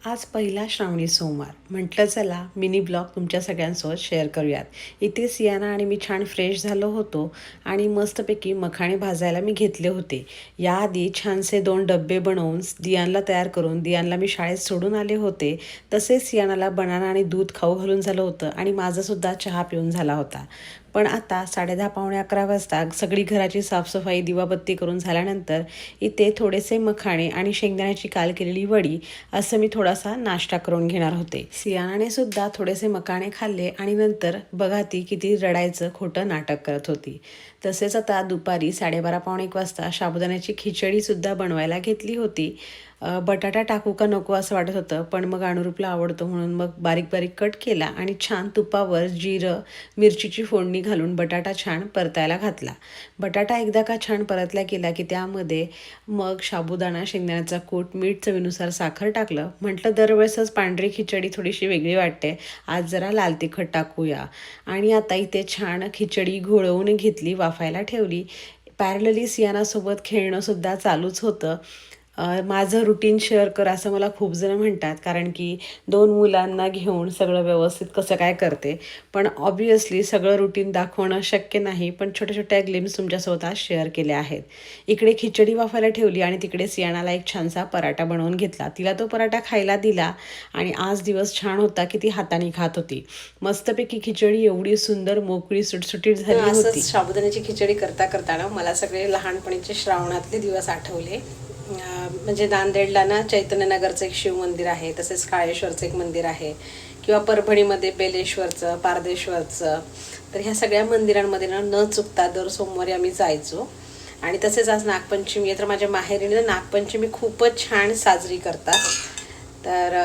आज पहिला श्रावणी सोमवार म्हटलं चला मिनी ब्लॉग तुमच्या सगळ्यांसोबत शेअर करूयात. इथे सियाना आणि मी छान फ्रेश झालो होतो आणि मस्तपैकी मखाणे भाजायला मी घेतले होते. याआधी छानसे 2 डब्बे बनवून दियानला तयार करून दियानला मी शाळेत सोडून आले होते. तसेच सियानाला बनाना आणि दूध खाऊ घालून झालं होतं आणि माझासुद्धा चहा पिऊन झाला होता. पण आता 10:30 पावणे 11 वाजता सगळी घराची साफसफाई दिवाबत्ती करून झाल्यानंतर इथे थोडेसे मखाणे आणि शेंगदाण्याची काल केलेली वडी असं मी थोडासा नाश्ता करून घेणार होते. सियानाने सुद्धा थोडेसे मखाणे खाल्ले आणि नंतर बघा ती किती रडायचं खोटं नाटक करत होती. तसेच आता दुपारी 12:30 पावणे 1 वाजता साबुदाण्याची खिचडीसुद्धा बनवायला घेतली होती. बटाटा टाकू का नको असं वाटत होतं, पण मग अनुरूपला आवडतो म्हणून मग बारीक बारीक कट केला आणि छान तुपावर जिरं मिरचीची फोडणी घालून बटाटा छान परतायला घातला. बटाटा एकदा का छान परतला गेला की त्यामध्ये मग साबुदाणा, शेंगदाण्याचा कूट, मीठ, चवीनुसार साखर टाकलं. म्हटलं दरवेळेसच पांढरी खिचडी थोडीशी वेगळी वाटते, आज जरा लाल तिखट टाकूया. आणि आता इथे छान खिचडी घोळवून घेतली, वाफायला ठेवली. पॅरलली सियानासोबत खेळणंसुद्धा चालूच होतं. माझं रुटीन शेअर कर असं मला खूप जण म्हणतात, कारण की 2 मुलांना घेऊन सगळं व्यवस्थित कसं काय करते. पण ऑब्व्हियसली सगळं रुटीन दाखवणं शक्य नाही, पण छोट्या छोट्या ग्लिम्स तुमच्यासोबत आज शेअर केल्या आहेत. इकडे खिचडी वाफायला ठेवली आणि तिकडे सियानाला एक छानसा पराठा बनवून घेतला. तिला तो पराठा खायला दिला आणि आज दिवस छान होता की ती हाताने खात होती. मस्तपैकी खिचडी एवढी सुंदर मोकळी सुटसुटीत झाली होती. असंच साबुदाण्याची खिचडी करता करताना मला सगळे लहानपणीचे श्रावणातले दिवस आठवले. म्हणजे नांदेडला ना चैतन्यनगरचं एक शिव मंदिर आहे, तसेच काळेश्वरचं एक मंदिर आहे, किंवा परभणीमध्ये बेलेश्वरचं, पारदेश्वरचं. तर ह्या सगळ्या मंदिरांमध्ये न चुकता दर सोमवारी आम्ही जायचो. आणि तसेच आज नागपंचमी आहे, तर माझ्या माहेरीने नागपंचमी खूपच छान साजरी करतात. तर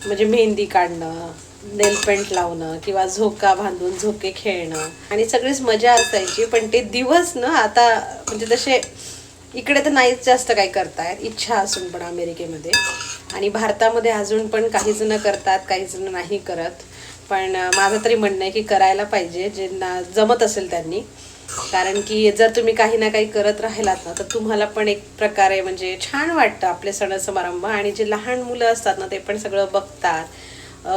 म्हणजे मेहंदी काढणं, नेलपेंट लावणं किंवा झोका बांधून झोके खेळणं आणि सगळीच मजा असायची. पण ते दिवस ना आता म्हणजे तसे इकडे तर नाहीच जास्त काही करतायत, इच्छा असून पण अमेरिकेमध्ये. आणि भारतामध्ये अजून पण काही जण करतात, काही जण नाही करत. पण माझं तरी म्हणणं आहे की करायला पाहिजे, ज्यांना जमत असेल त्यांनी. कारण की जर तुम्ही काही ना काही करत राहिलात ना, तर तुम्हाला पण एक प्रकारे म्हणजे छान वाटतं आपले सण समारंभ. आणि जे लहान मुलं असतात ना, ते पण सगळं बघतात,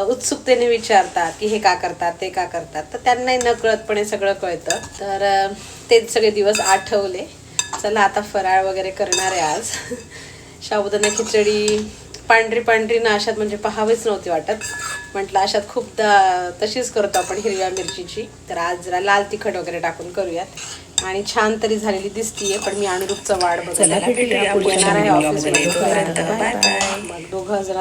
उत्सुकतेने विचारतात की हे का करतात, ते का करतात. तर त्यांनाही नकळतपणे सगळं कळतं. तर ते सगळे दिवस आठवले. चला आता फराळ वगैरे करणार आहे आज. साबुदाणा खिचडी पांढरी पांढरी ना अशात म्हणजे पाहावीच नव्हती वाटत. म्हटलं अशात खूपदा तशीच करतो आपण हिरव्या मिरचीची, तर आज जरा लाल तिखट वगैरे टाकून करूयात. आणि छान तरी झालेली दिसतीये, पण मी अनुरूपचा वाढ बघायला येणार आहे ऑफिसमध्ये. मग दोघं जरा